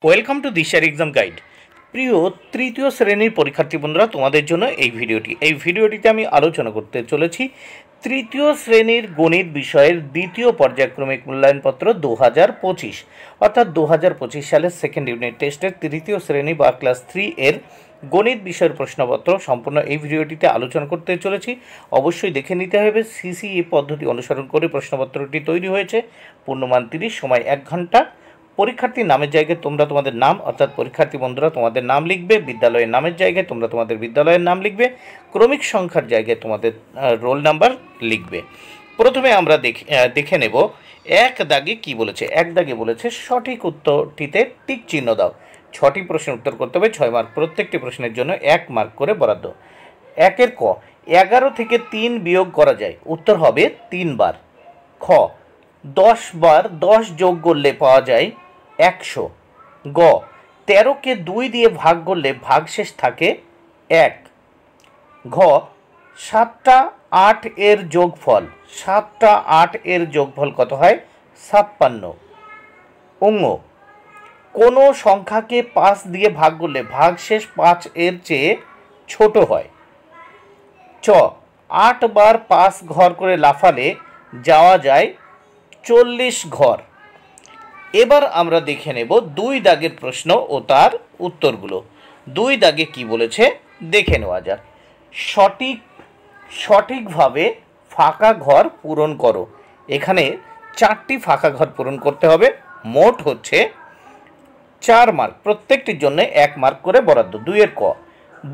Welcome to দিশার exam guide. প্রিয় তৃতীয় শ্রেণীর পরীক্ষার্থী বন্ধুরা, তোমাদের জন্য এই ভিডিওটিতে আমি আলোচনা করতে চলেছি তৃতীয় শ্রেণীর গণিত বিষয়ের দ্বিতীয় পর্যায়ক্রমিক মূল্যায়নপত্র 2025, অর্থাৎ 2025 সালের সেকেন্ড ইউনিট টেস্টের তৃতীয় শ্রেণী বা ক্লাস 3 এর গণিত বিষয়ের প্রশ্নপত্র সম্পূর্ণ এই ভিডিওটিতে আলোচনা করতে চলেছি। অবশ্যই দেখে নিতে হবে সিসিই পদ্ধতি অনুসরণ করে প্রশ্নপত্রটি তৈরি হয়েছে। পূর্ণমান 30, সময় 1 ঘন্টা। পরীক্ষার্থীর নামের জায়গায় তোমরা তোমাদের নাম অর্থাৎ পরীক্ষার্থী বন্ধুরা তোমাদের নাম লিখবে, বিদ্যালয়ের নামের জায়গায় তোমরা তোমাদের বিদ্যালয়ের নাম লিখবে, ক্রমিক সংখ্যার জায়গায় তোমাদের রোল নাম্বার লিখবে। প্রথমে আমরা দেখে নেব এক দাগে কি বলেছে। এক দাগে বলেছে সঠিক উত্তরটিতে টিক চিহ্ন দাও। 6টি প্রশ্নের উত্তর করতে হবে, 6 মার্ক। প্রত্যেকটি প্রশ্নের জন্য 1 মার্ক করে বরাদ্দ। 1-এর ক, 11 থেকে 3 বিয়োগ করা যায়, উত্তর হবে 3 বার। খ, 10 বার 10 যোগ করলে পাওয়া যায় 100। গ, 13কে 2 দিয়ে ভাগ করলে ভাগশেষ থাকে 1। ঘ, 7টা 8 এর যোগফল, 7টা 8 এর যোগফল কত হয়? 56। অঙ্গ, কোনো সংখ্যাকে 5 দিয়ে ভাগ করলে ভাগশেষ 5 এর চেয়ে ছোট হয়। চ, 8 বার 5 ঘর করে লাফালে যাওয়া যায় 40 ঘর। এবার আমরা দেখে নেব 2 দাগের প্রশ্ন ও তার উত্তরগুলো। 2 দাগে কি বলেছে দেখে নেওয়া যাক। সঠিকভাবে ফাঁকা ঘর পূরণ করো। এখানে 4টি ফাঁকা ঘর পূরণ করতে হবে, মোট হচ্ছে 4 মার্ক। প্রত্যেকটির জন্য 1 মার্ক করে বরাদ্দ। 2-এর ক,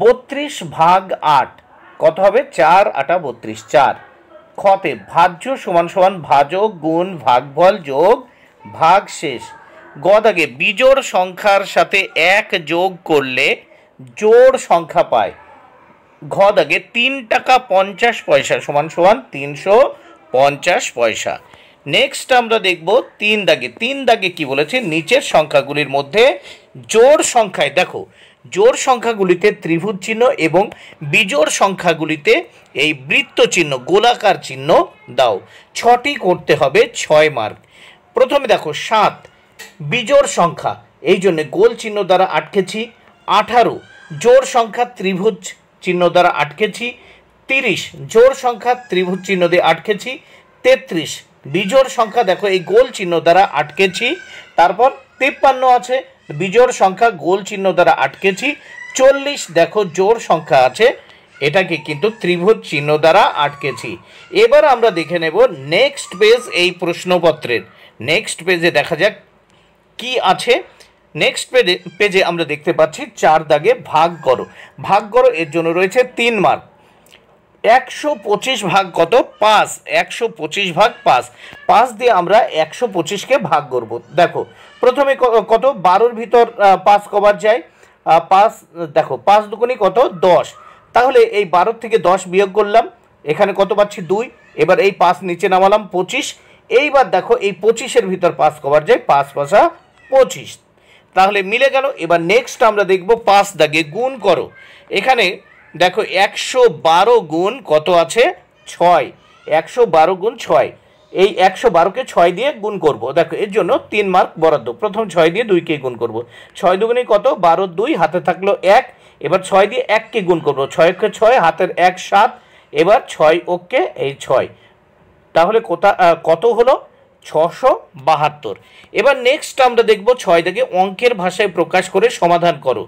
32 ভাগ 8 কত হবে? 4 8 32, 4। খতে ভাজ্য সমান সমান ভাজক গুণ ভাগফল যোগ ভাগশেষ। গ দাগে বিজোড় সংখ্যার সাথে 1 যোগ করলে জোড় সংখ্যা পায়। ঘ দাগে 3 টাকা 50 পয়সা সমান সমান 350 পয়সা। নেক্সট আমরা দেখব 3 দাগে। 3 দাগে কি বলেছে? নিচের সংখ্যাগুলির মধ্যে জোড় সংখ্যায়, দেখো জোড় সংখ্যাগুলিতে ত্রিভুজ চিহ্ন এবং বিজোড় সংখ্যাগুলিতে এই বৃত্ত চিহ্ন গোলাকার চিহ্ন দাও। 6টি করতে হবে, 6 মার্ক। প্রথমে দেখো 7 বিজোড় সংখ্যা, এই জন্য গোল চিহ্ন দ্বারা আটকেছি। 18 জোড় সংখ্যা ত্রিভুজ চিহ্ন দ্বারা আটকেছি। 30 জোড় সংখ্যা ত্রিভুজ চিহ্ন দিয়ে আটকেছি। 33 বিজোড় সংখ্যা, দেখো এই গোল চিহ্ন দ্বারা আটকেছি। তারপর 53 আছে বিজোড় সংখ্যা গোল চিহ্ন দ্বারা আটকেছি। 40 দেখো জোড় সংখ্যা আছে, এটাকে কিন্তু ত্রিভুজ চিহ্ন দ্বারা আটকেছি। এবার আমরা দেখে নেব নেক্সট পেজ এই প্রশ্নপত্রের। নেক্সট পেজে দেখা যাক কি আছে। নেক্সট পেজে আমরা দেখতে পাচ্ছি 4 দাগে ভাগ করো। ভাগ করো এর জন্য রয়েছে 3 মার্ক। 125 ভাগ কত? 5। 125 ভাগ 5, 5 দিয়ে আমরা 125কে ভাগ করব। দেখো প্রথমে কত? 12-র ভিতর 5 কবার যায়? 5, দেখো 5 দুগুণে কত? 10। তাহলে এই 12 থেকে 10 বিয়োগ করলাম, এখানে কত পাচ্ছি? 2। এবার এই 5 নিচে নামালাম, 25। এইবার দেখো এই 25-এর ভিতর 5 কবার যায়? 5 5 25, তাহলে মিলে গেল। এবার নেক্সট আমরা দেখব 5 দাগে গুণ করো। এখানে দেখো 112 গুণ কত আছে? 6। 112 গুণ 6, এই 112কে 6 দিয়ে গুণ করব। দেখো এর জন্য 3 মার্ক বরাদ্দ। প্রথম 6 দিয়ে 2কে গুণ করব। 6 দুগুণে কত? 12, 2 হাতে থাকলো 1। এবার 6 দিয়ে 1কে গুণ করব। 6 6 হাতের 1 7। এবার 6 ওকে এই 6, তাহলে কত হলো? 672। এবার নেক্সট আমরা দেখব 6 দাগে অঙ্কের ভাষায় প্রকাশ করে সমাধান করো।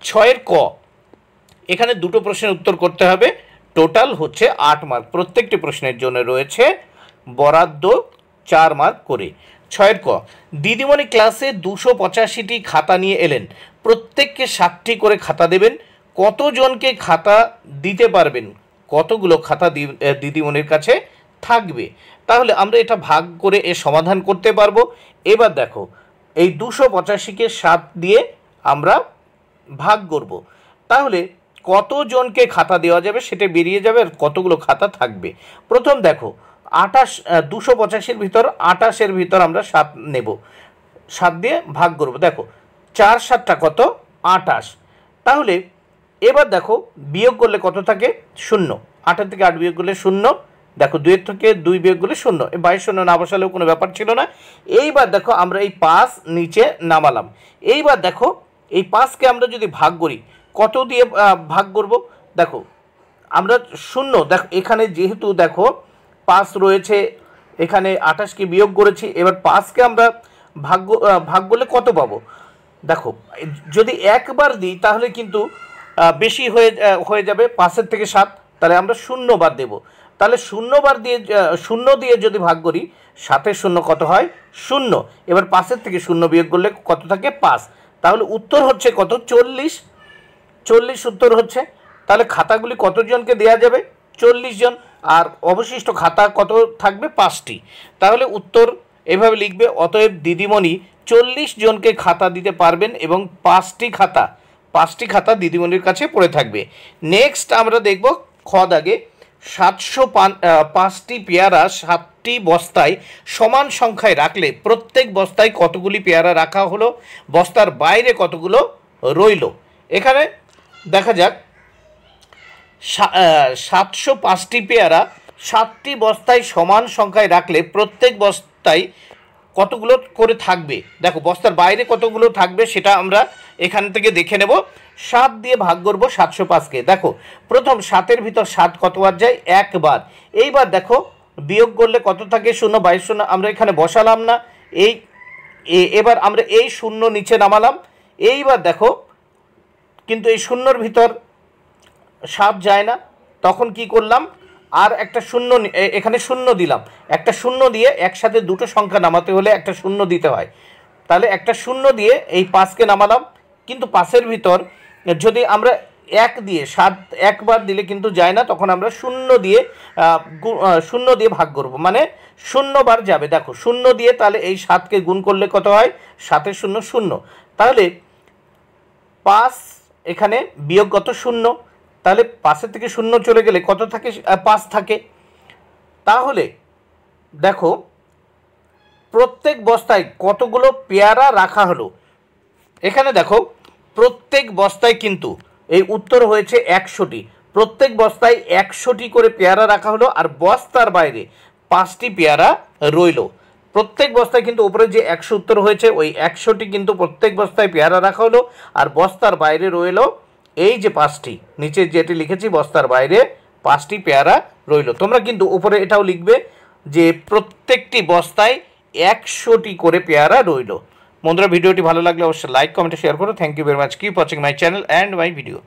6-এর ক, এখানে 2টো প্রশ্নের উত্তর করতে হবে, টোটাল হচ্ছে 8 মার্ক। প্রত্যেকটি প্রশ্নের জন্য রয়েছে বরাদ্দ 4 মার্ক করে। 6-এর ক, দিদিমণি ক্লাসে 285টি খাতা নিয়ে এলেন, প্রত্যেককে 7টি করে খাতা দেবেন, কতজনকে খাতা দিতে পারবেন? কতগুলো খাতা দিদিমণির কাছে থাকবে? তাহলে আমরা এটা ভাগ করে এর সমাধান করতে পারবো। এবার দেখো এই 285কে 7 দিয়ে আমরা ভাগ করব, তাহলে কতজনকে খাতা দেওয়া যাবে সেটা বেরিয়ে যাবে, আর কতগুলো খাতা থাকবে। প্রথম দেখো 285-র ভিতর 28-এর ভিতর আমরা 7 নেব, 7 দিয়ে ভাগ করব। দেখো 4 7টা কত? 28। তাহলে এবার দেখো বিয়োগ করলে কত থাকে? 0। 8 থেকে 8 বিয়োগ করলে 0। দেখো 2 থেকে 2 বিয়োগ করলে 0, এই 22 শূন্য না বসালেও কোনো ব্যাপার ছিল না। এইবার দেখো আমরা এই 5 নিচে নামালাম। এইবার দেখো এই 5কে আমরা যদি ভাগ করি, কত দিয়ে ভাগ করব? দেখো আমরা 0, দেখো এখানে যেহেতু দেখো 5 রয়েছে, এখানে 28কে বিয়োগ করেছি, এবার 5কে আমরা ভাগ করলে কত পাবো? দেখো যদি একবার দিই তাহলে কিন্তু বেশি হয়ে যাবে 5-এর থেকে 7, তাহলে আমরা 0 বাদ দেব। তাহলে 0 দিয়ে যদি ভাগ করি, 7-এর 0 কত হয়? 0। এবার 5-এর থেকে 0 বিয়োগ করলে কত থাকে? 5। তাহলে উত্তর হচ্ছে কত? 40 উত্তর হচ্ছে। তাহলে খাতাগুলি কতজনকে দেওয়া যাবে? 40 জন। আর অবশিষ্ট খাতা কত থাকবে? 5টি। তাহলে উত্তর এভাবে লিখবে, অতএব দিদিমণি 40 জনকে খাতা দিতে পারবেন এবং 5টি খাতা দিদিমণির কাছে পড়ে থাকবে। নেক্সট আমরা দেখব খ দাগে 705টি পেয়ারা 7টি বস্তায় সমান সংখ্যায় রাখলে প্রত্যেক বস্তায় কতগুলি পেয়ারা রাখা হলো, বস্তার বাইরে কতগুলো রইল। এখানে দেখা যাক 705টি পেয়ারা 7টি বস্তায় সমান সংখ্যায় রাখলে প্রত্যেক বস্তায় কতগুলো করে থাকবে। দেখো বস্তার বাইরে কতগুলো থাকবে সেটা আমরা এখান থেকে দেখে নেব। 7 দিয়ে ভাগ করব 705কে। দেখো প্রথম 7-এর ভিতর 7 কতবার যায়? একবার। এইবার দেখো বিয়োগ করলে কত থাকে? 0, 22 শূন্য আমরা এখানে বসালাম না। এবার আমরা এই 0 নিচে নামালাম। এইবার দেখো কিন্তু এই 0-এর ভিতর 7 যায় না, তখন কি করলাম? আর একটা 0 এখানে 0 দিলাম। একটা 0 দিয়ে একসাথে দুটো সংখ্যা নামাতে হলে একটা 0 দিতে হয়। তাহলে একটা 0 দিয়ে এই 5কে নামালাম। কিন্তু 5-এর ভিতর যদি আমরা 1 দিয়ে 7 একবার দিলে কিন্তু যায় না, তখন আমরা 0 দিয়ে ভাগ করব, মানে 0 বার যাবে। দেখো 0 দিয়ে তাহলে এই 7কে গুণ করলে কত হয়? 7-এর 0 0। তাহলে 5 এখানে বিয়োগ কত? 0। তাহলে 5-এর থেকে 0 চলে গেলে কত থাকে? 5 থাকে। তাহলে দেখো প্রত্যেক বস্তায় কতগুলো পেয়ারা রাখা হলো। এখানে দেখো প্রত্যেক বস্তায় কিন্তু এই উত্তর হয়েছে 100টি। প্রত্যেক বস্তায় 100টি করে পেয়ারা রাখা হলো, আর বস্তার বাইরে 5টি পেয়ারা রইল। প্রত্যেক বস্তায় কিন্তু উপরে যে 100 উত্তর হয়েছে, ওই 100টি কিন্তু প্রত্যেক বস্তায় পেয়ারা রাখা হলো, আর বস্তার বাইরে রইল এই যে 5টি, নিচে যেটি লিখেছি বস্তার বাইরে 5টি পেয়ারা রইল। তোমরা কিন্তু উপরে এটাও লিখবে যে প্রত্যেকটি বস্তায় 100টি করে পেয়ারা রইল। বন্ধুরা ভিডিওটি ভালো লাগলে অবশ্যই লাইক কমেন্ট শেয়ার করো। Thank you very much. Keep watching my channel and my video.